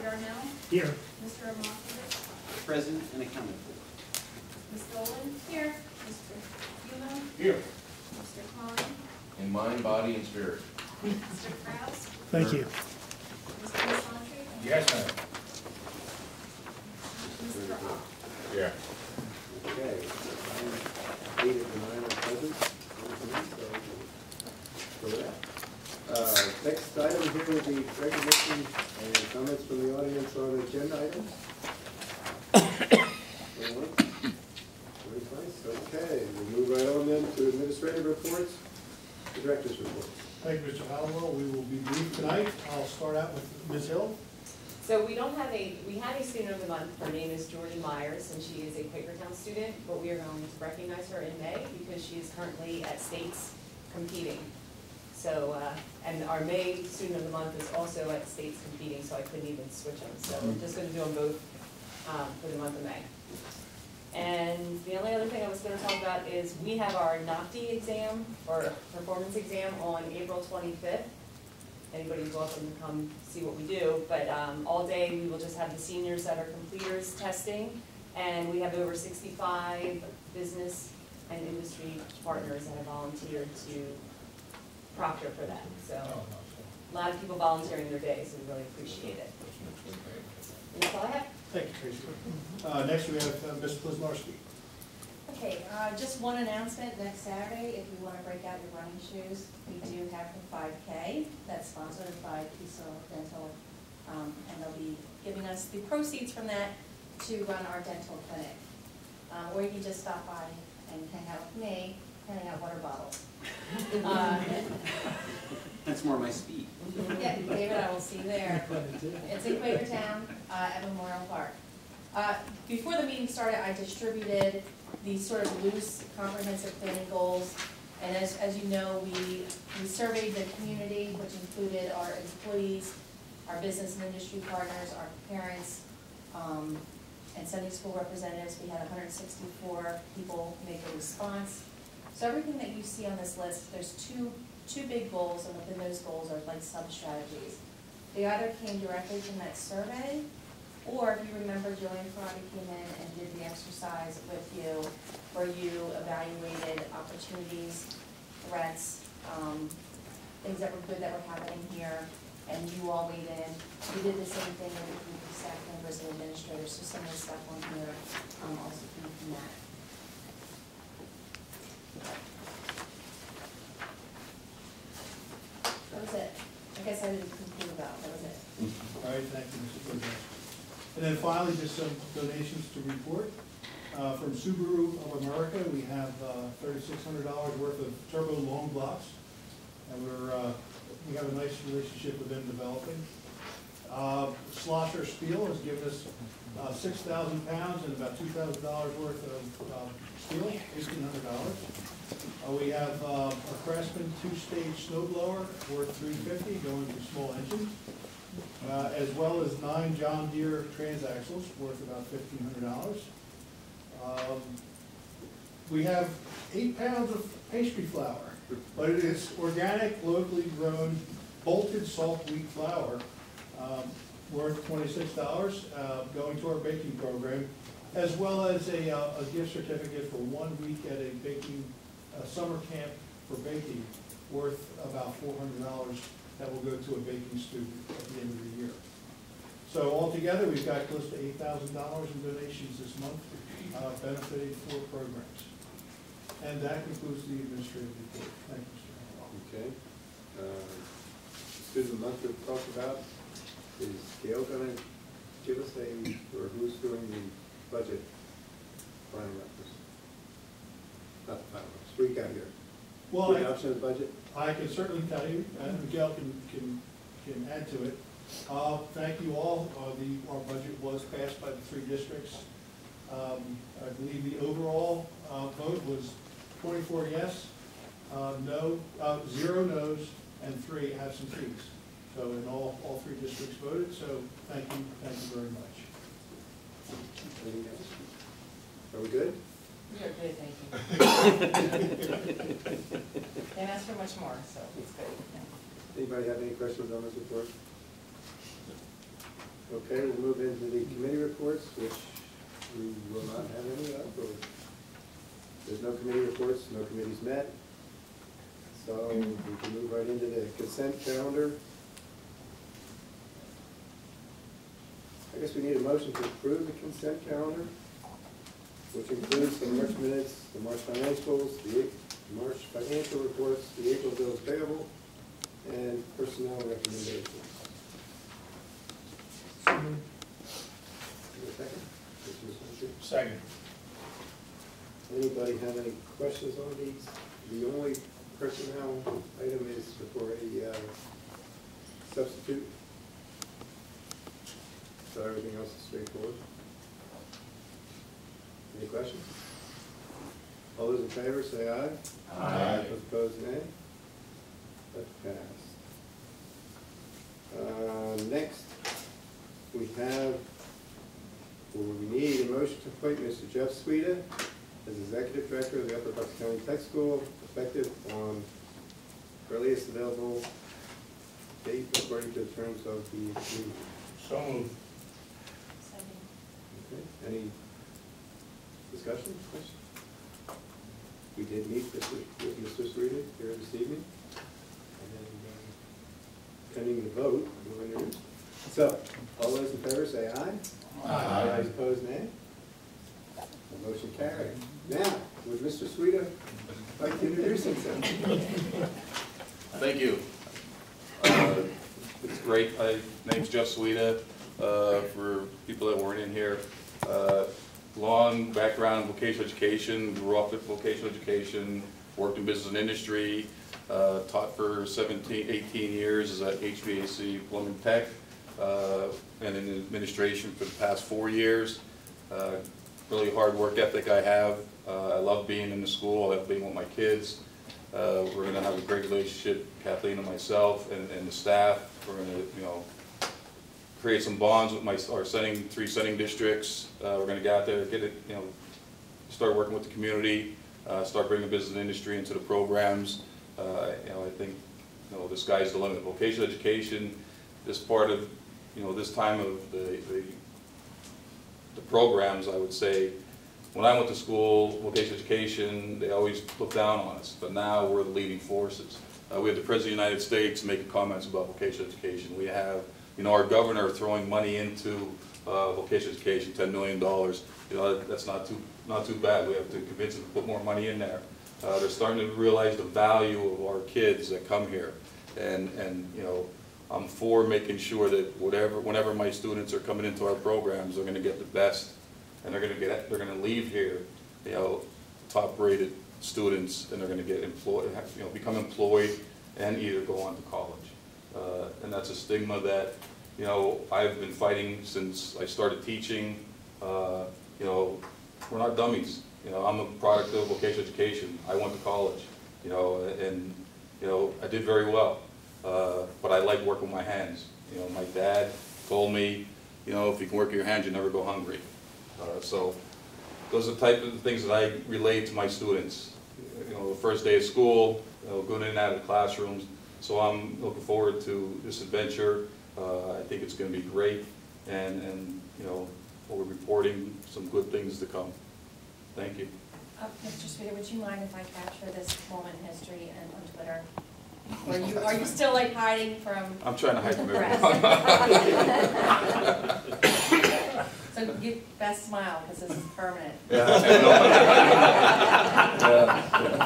Darnell? Here. Mr. Amoskowitz? Present and accounted for. Ms. Dolan? Here. Mr. Hulo? Here. Mr. Klein? In mind, body, and spirit. Mr. Kraus? Thank you. Mr. Masantri? Yes, ma'am. Mr. Ock? Yeah. Okay. 8 of the 9 are present. So with that. Next item here would be recognition and comments from the audience on agenda items. Very nice. Okay, we'll move right on then to administrative reports, the director's report. Thank you, Mr. Hallowell. We will be brief tonight. I'll start out with Ms. Hill. So we don't have we had a student of the month. Her name is Jordan Myers, and she is a Quakertown student, but we are going to recognize her in May because she is currently at States competing. So, and our May student of the month is also at States competing, so I couldn't even switch them. So we're just going to do them both for the month of May. And the only other thing I was going to talk about is we have our NOCTI exam, or performance exam, on April 25th. Anybody's welcome to come see what we do, but all day we will just have the seniors that are completers testing, and we have over 65 business and industry partners that have volunteered to proctor for that. So a lot of people volunteering their day, so we really appreciate it. And that's all I have. Thank you, Tracy. Next we have Ms. Pliznarski. Okay, just one announcement. Next Saturday, if you want to break out your running shoes, we do have the 5K that's sponsored by Kiesel Dental, and they'll be giving us the proceeds from that to run our dental clinic. Or you can just stop by and hang out with me, handing out water bottles. That's more my speed. Yeah, David, I will see you there. It's in Quakertown at Memorial Park. Before the meeting started, I distributed these sort of loose, comprehensive planning goals. And as you know, we surveyed the community, which included our employees, our business and industry partners, our parents, and Sunday school representatives. We had 164 people make a response. So everything that you see on this list, there's two big goals, and within those goals are like sub-strategies. They either came directly from that survey, or if you remember, Joanne Ferrari came in and did the exercise with you, where you evaluated opportunities, threats, things that were good that were happening here, and you all weighed in. We did the same thing with the staff members and administrators, so some of the stuff on here also came from that. That was it. I guess I didn't conclude about, that was it. All right, thank you, Mr. Pliznarski. And then finally, just some donations to report. From Subaru of America, we have $3,600 worth of turbo long blocks, and we have a nice relationship with them developing. Schlosser Steel has given us 6,000 pounds and about $2,000 worth of steel, $1,800. We have a Craftsman 2-stage snowblower worth $350 going to small engines, as well as 9 John Deere transaxles worth about $1,500. We have 8 pounds of pastry flour, but it is organic, locally grown, bolted salt wheat flour, worth $26, going to our baking program, as well as a gift certificate for 1 week at a summer camp for baking, worth about $400 that will go to a baking student at the end of the year. So altogether, we've got close to $8,000 in donations this month, benefiting 4 programs. And that concludes the administrative report. Thank you, Mr. Howell. Okay. Student month we've talked about. Is Gail going to give us or who's doing the budget final reference? Not the final reference. What do you got here? Well, the option of the budget? I can certainly tell you, and Miguel can add to it. Thank you all. Our budget was passed by the 3 districts. I believe the overall vote was 24 yes, 0 no's, and 3 absentees. So in all 3 districts voted. So thank you very much. Anything else? Are we good? You're good, thank you. Can't ask for much more, so it's good. Anybody have any questions on this report? Okay, we'll move into the committee reports, which we will not have any of, or there's no committee reports, no committees met. So we can move right into the consent calendar. I guess we need a motion to approve the consent calendar, which includes the March minutes, the March financials, the March financial reports, the April bills payable, and personnel recommendations. Give me a second. Second. Anybody have any questions on these? The only personnel item is for a substitute. So everything else is straightforward. Any questions? All those in favor say aye. Aye. Those opposed, nay. That's passed. Next, we need a motion to appoint Mr. Jeff Sweda as Executive Director of the Upper Bucks County Tech School, effective on earliest available date according to the terms of the agreement. So moved. Okay, any discussion, question? We did meet with Mr. Sweda here this evening. And pending the vote, we'll introduce. So, all those in favor say aye. Aye. Those opposed, nay. The motion carried. Now, would Mr. Sweda like to introduce himself? Thank you. It's great. Name's Jeff Sweda. For people that weren't in here, long background in vocational education, grew up with vocational education, worked in business and industry, taught for 18 years as a HVAC plumbing tech, and in administration for the past 4 years. Really hard work ethic I have. I love being in the school. I love being with my kids. We're going to have a great relationship, Kathleen and myself, and the staff. We're going to, create some bonds with our 3 sending districts. We're going to get out there, start working with the community, start bringing business and industry into the programs. I think, the sky's the limit. Vocational education, this part of, this time of the programs, I would say, when I went to school, vocational education, they always looked down on us, but now we're the leading forces. We have the President of the United States making comments about vocational education. We have, our governor throwing money into vocational education, $10 million. That's not too bad. We have to convince them to put more money in there. They're starting to realize the value of our kids that come here, and I'm for making sure that whenever my students are coming into our programs, they're going to get the best, and they're going to leave here, top-rated students, and they're going to get employed, become employed, and either go on to college. And that's a stigma that I've been fighting since I started teaching. We're not dummies. I'm a product of vocational education. I went to college, and I did very well. But I like working with my hands. My dad told me, if you can work with your hands, you never go hungry. So those are the type of things that I relate to my students. The first day of school, going in and out of the classrooms. So I'm looking forward to this adventure. I think it's going to be great, and we're reporting some good things to come. Thank you. Mr. Sweda, would you mind if I capture this moment in history and on Twitter? Or are you still like hiding from? I'm trying to hide from everyone. So give best smile, because this is permanent. Yeah.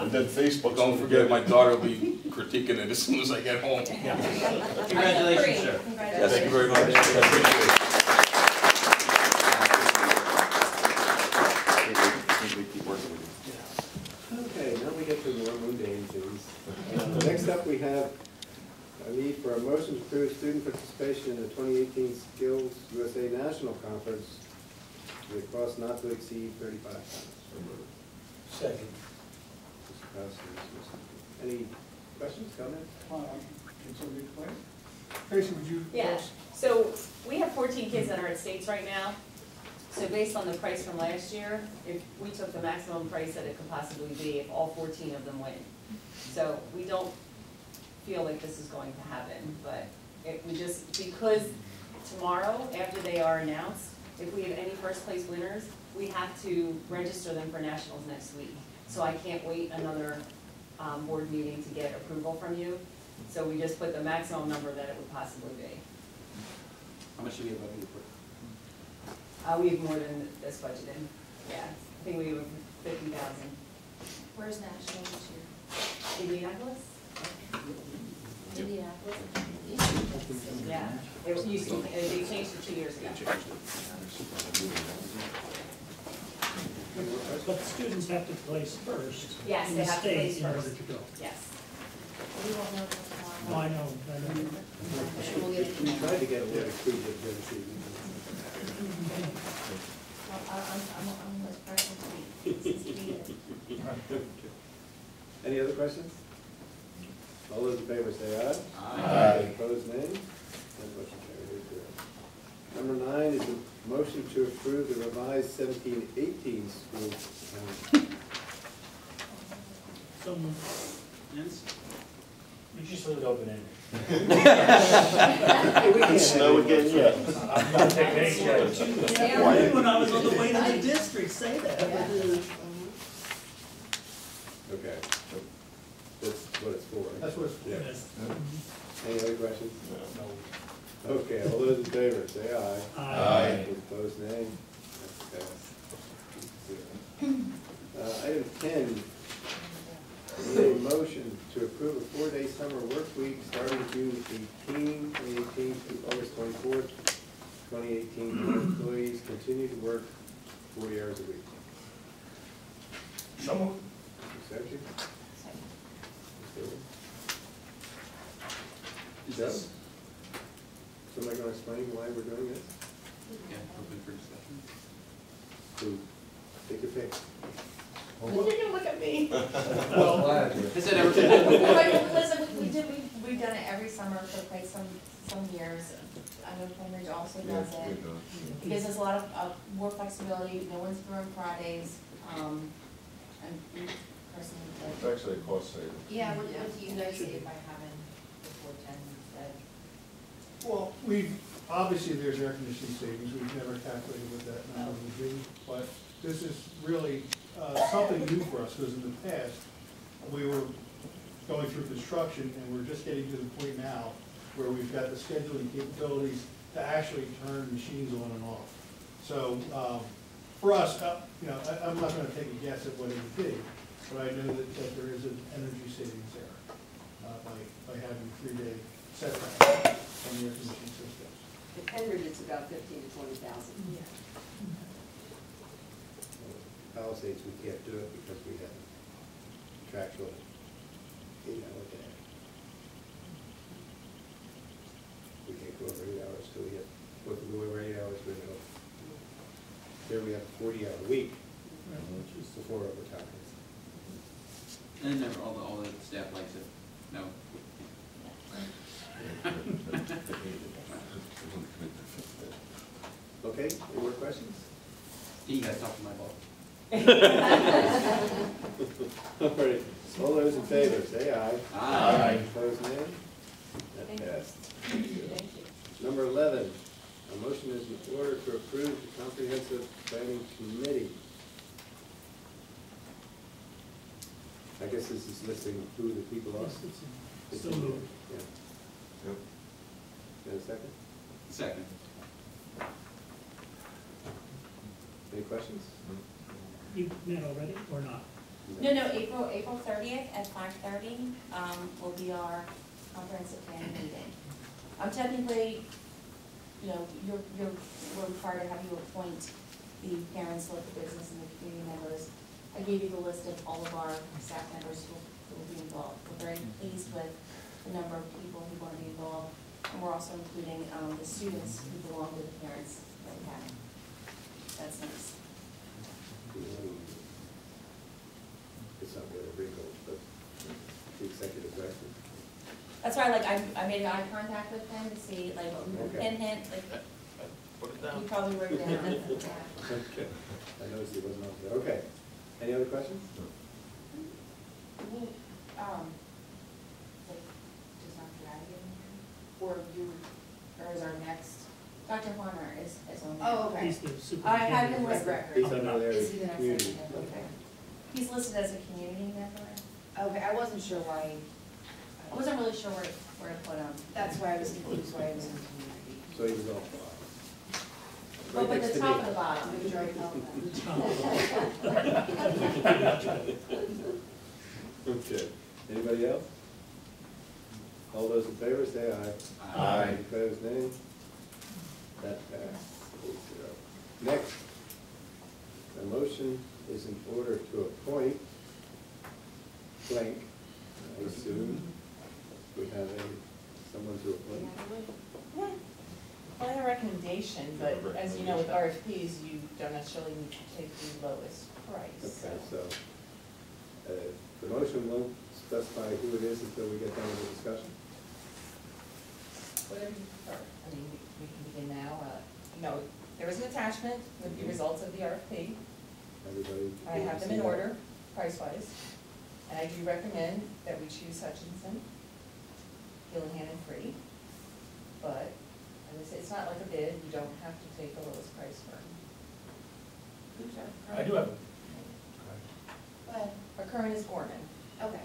And then Facebook. Don't forget, my daughter will be critiquing it as soon as I get home. Congratulations, sir. Congratulations. Thank you very much. I appreciate it. Okay, now we get to the more mundane things. Next up, we have a need for a motion to approve student participation in the 2018 Skills USA National Conference with a cost not to exceed $35. Second. Any questions, comments? Can somebody explain? Tracy, would you? Yeah, so we have 14 kids that are at states right now. So based on the price from last year, if we took the maximum price that it could possibly be if all 14 of them win. So we don't feel like this is going to happen, but we just, because tomorrow, after they are announced, if we have any first place winners, we have to register them for nationals next week. So I can't wait another board meeting to get approval from you. So we just put the maximum number that it would possibly be. How much do we have budgeted for? We have more than this budgeted. Yeah, I think we have 50,000. Where's national this year? Indianapolis? Indianapolis? Yeah, it used to, they changed it 2 years ago. But students have to place first. Yes, in they the have to state place in order first. to go. Yes. We won't know till Oh, tomorrow. I know. We'll get it We tomorrow. tried to get a little exclusive this evening. Well, I'm the person to be. Any other questions? All those in favor say aye. Aye. Opposed, nay. That motion carried 8-0. Number 9 is a motion to approve the revised 17-18 school calendar. So, Yes? You just leave it open-ended. Snow again yet. I'm not taking any chance. yeah, I did when I was on the way to the district, say that. Okay. That's what it's for. right? That's what it's for. Yeah. Yes. Any other questions? Okay, all those in favor, say aye. Aye. Opposed, nay. That's passed. Item 10, is a motion to approve a 4-day summer work week starting June 18, 2018 through August 24th, 2018. All employees continue to work 40 hours a week. Someone, Mr. Sargent? Is this? Somebody gonna explain why we're doing this? Yeah, open for discussion. To take your pick. You didn't look at me. Has it ever been? Listen, we've done it every summer for quite some years. I know Pennridge also does it. It gives us a lot of more flexibility, no one's throwing Fridays, and we personally. It's actually a cost saving. Yeah, what do you guys say by having the 410 instead? Well, obviously there's air conditioning savings, we've never calculated what that number would be, but this is really something new for us, because in the past, we were going through construction, and we're just getting to the point now where we've got the scheduling capabilities to actually turn machines on and off. So, for us, I'm not gonna take a guess at what it would be, but I know that there is an energy savings there, by having 3-day setback on the air conditioning systems. At Pennridge, it's about 15 to 20,000. Palisades, we can't do it because we have contractual 8-hour day. We can't go over 8 hours till we get, if we go over 8 hours, we go. Here we have a 40-hour week, which is before overtime. And never, all the staff likes it. No. Okay, any more questions? You guys talk to my boss. All right, all those in favor, say aye. Aye. Opposed, nay? That passed. Number 11, a motion is in order to approve the comprehensive planning committee. I guess this is listing who the people are. So moved. Yeah. Yep. And a second? Second. Any questions? You met already or not? No, April 30th at 5:30 will be our comprehensive planning meeting. Technically, we're required to have you appoint the parents, local business, and the community members. I gave you the list of all of our staff members who will be involved. We're very pleased with the number of people who want to be involved, and we're also including the students who belong to the parents that we have. That's nice. It's not really wrinkled, but the executive director. That's why, I made eye contact with him to see, Okay. hint, Put it he probably wrote it down. Okay. I noticed he wasn't on there. Okay. Any other questions? Well, just not dragging, or is our next Dr. Horner is on there. Oh, okay. He's the I have him superintendent. listed. He's under there Is as he the next community. one? Okay. He's listed as a community member. Okay, I wasn't sure why, I wasn't really sure where to put him. that's why I was confused why it was in community. So he was off. Well, Right but next the to top me. of the bottom. Maybe Joy called Okay, anybody else? All those in favor, say aye. Aye. Opposed, nay? That passed, 8-0. Next, the motion is in order to appoint blank, I assume. We have someone to appoint. Well, I have a recommendation, but as you know, with RFPs, you don't necessarily need to take the lowest price. Okay, so, the motion won't specify who it is until we get done with the discussion. Whatever you prefer. I mean, we can begin now. No, there is an attachment with the results of the RFP. Everybody. I have them in order, price-wise. And I do recommend that we choose Hutchinson, Gillihan, and Free. But, as I say, it's not like a bid, you don't have to take the lowest price firm. Who's our I do current? have, Go ahead. Our current is Gorman. Okay.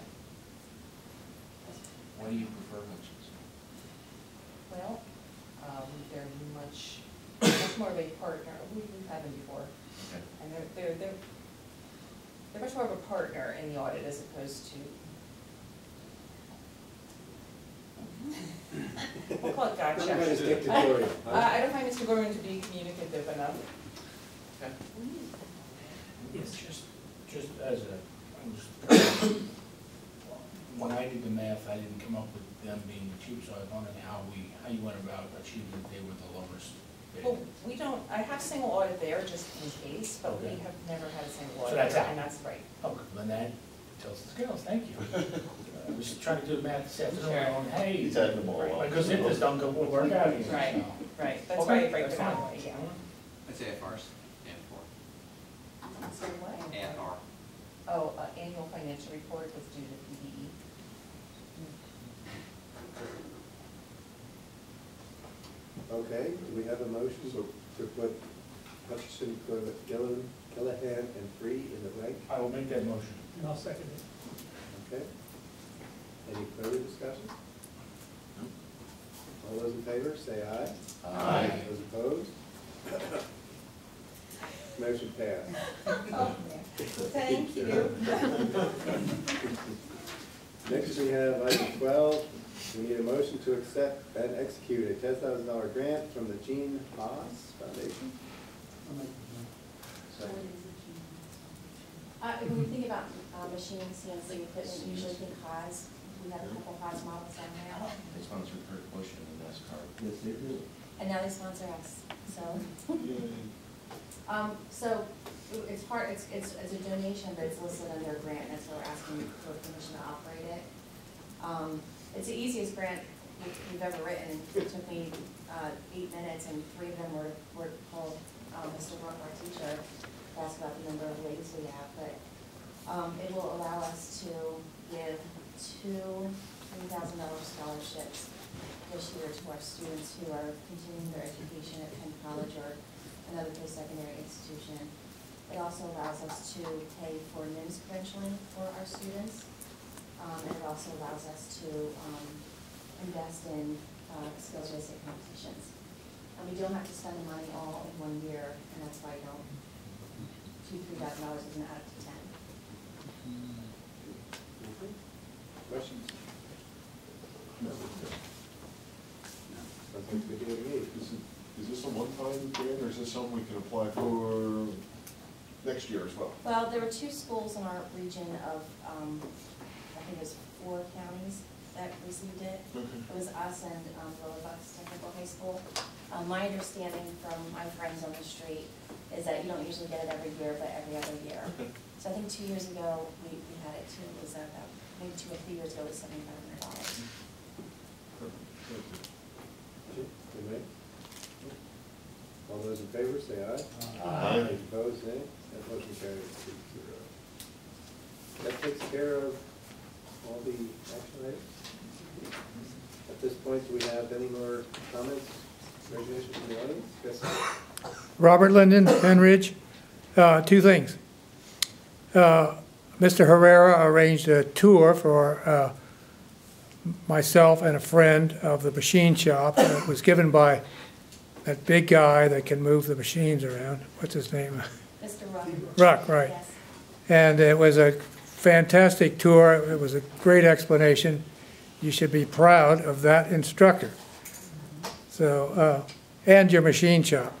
Why do you prefer Hutchinson? Well, they're much more of a partner, we've had them before. Okay. And they're much more of a partner in the audit as opposed to, we'll call it gotcha. I'm gonna stick to Gloria. I don't find Mr. Gorman to be communicative enough. Okay. Yes. just as a, when I did the math, I didn't come up with them being the cheap, so I was wondering how you went about achieving that they were the lowest bid. Well, we don't, I have single audit there just in case, but we Okay. have never had a single So audit that's there, out. and that's right. Oh, then that tells the scales, thank you. I was trying to do the math this afternoon, going, hey. He's adding them all up. Because if this don't go, we'll work out here. Right, so. right, that's Okay, why I break that's them out, fine. yeah. I'd say FRs and So what? AFR. Oh, annual financial report was due to PDE. Okay, we have a motion to put Hutchinson, Gillihan, and Free in the rank. I will make that motion. And I'll second it. Okay. Any further discussion? All those in favor, say aye. Aye. Those opposed? Motion passed. Oh, thank you. Next, we have item 12. We need a motion to accept and execute a $10,000 grant from the Gene Haas Foundation. When we think about machine CNC equipment, usually think Haas. We have a couple Haas models on there. They sponsored Kurt Busch in the NASCAR. Yes, they do. And now they sponsor us, so. So it's a donation, but it's listed under a grant, that's why we're asking for permission to operate it. It's the easiest grant we've ever written. It took me 8 minutes, and 3 of them were called Mr. Rock, our teacher, to ask about the number of ways we have, but it will allow us to give 2 $3,000 scholarships this year to our students who are continuing their education at Penn College or another post-secondary institution. It also allows us to pay for NIMS credentialing for our students. And it also allows us to invest in skills-based competitions. And we don't have to spend the money all in 1 year, and that's why $2,000 to $3,000 isn't added to 10. Questions? Sounds like we do it again. Is this a one-time grant, or is this something we can apply for next year as well? Well, there were 2 schools in our region of, I think it was 4 counties that received it. Okay. It was us and Lower Bucks Technical High School. My understanding from my friends on the street is that you don't usually get it every year, but every other year. Okay. So I think 2 years ago, we had it too. It was about, maybe 2 or 3 years ago, it was $7,500. Anybody? All those in favor, say aye. Aye. Any opposed, nay? That motion carries 6-0. That takes care of all the action items. At this point, do we have any more comments? Congratulations from the audience. Yes, sir. Robert Linden, Pennridge. Two things. Mr. Herrera arranged a tour for myself and a friend of the machine shop. It was given by that big guy that can move the machines around. What's his name? Mr. Ruck. Ruck, right. Yes. And it was a fantastic tour. It was a great explanation. You should be proud of that instructor. So, and your machine shop.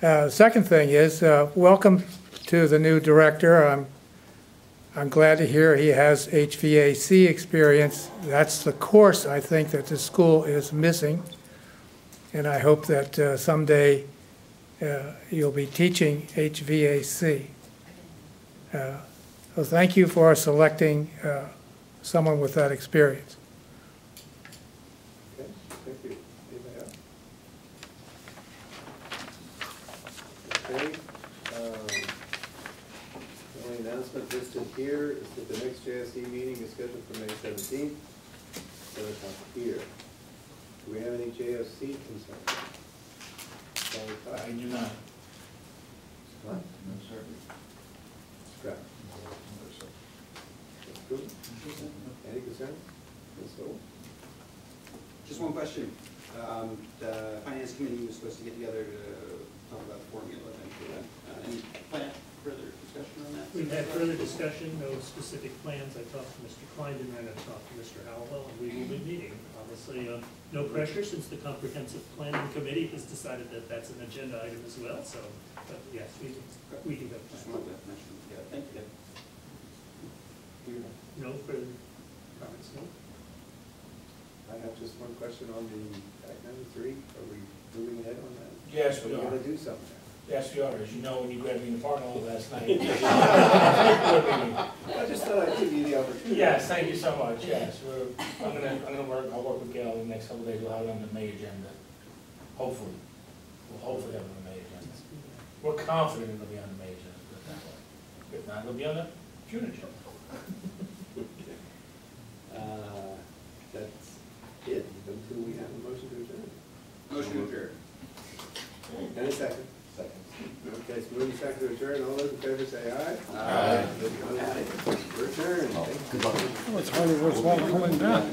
Second thing is, welcome to the new director. I'm glad to hear he has HVAC experience. That's the course I think that the school is missing. And I hope that someday you'll be teaching HVAC. So thank you for selecting someone with that experience. Okay, thank you. Anybody else? Okay. The only announcement listed here is that the next JSC meeting is scheduled for May 17th. So it's up here. Do we have any JSC concerns? I do not. What? No, sir. Scrap. Good. Any concerns? Ms. Stoll? Just one question. The finance committee was supposed to get together to talk about the formula eventually. Any plan, further discussion on that? We've had further discussion, no specific plans. I talked to Mr. Klein, and I talked to Mr. Howell, and we will be meeting. Obviously, no pressure since the comprehensive planning committee has decided that that's an agenda item as well, so, but yes, we do have Just plans. wanted to mention, yeah, thank you. No further comments, no? I have just one question on the Act 93. Are we moving ahead on that? Yes, we Are we are. going to do something? Yes, we are. As you know, when you grabbed me in the parking lot last night. I just thought I'd give you the opportunity. Yes, thank you so much. Yes, I'll work with Gail in the next couple of days. We'll have it on the May agenda. Hopefully. We'll hopefully have it on the May agenda. We're confident it'll be on the May agenda, put it that way. If not, it'll be on the June agenda. That's it, until we have a motion to adjourn. Motion to adjourn. And a second. Second. Okay, it's moving second to adjourn. All those in favor say aye. Aye. We're adjourned. Thank you. Good luck. It's hardly worthwhile coming back.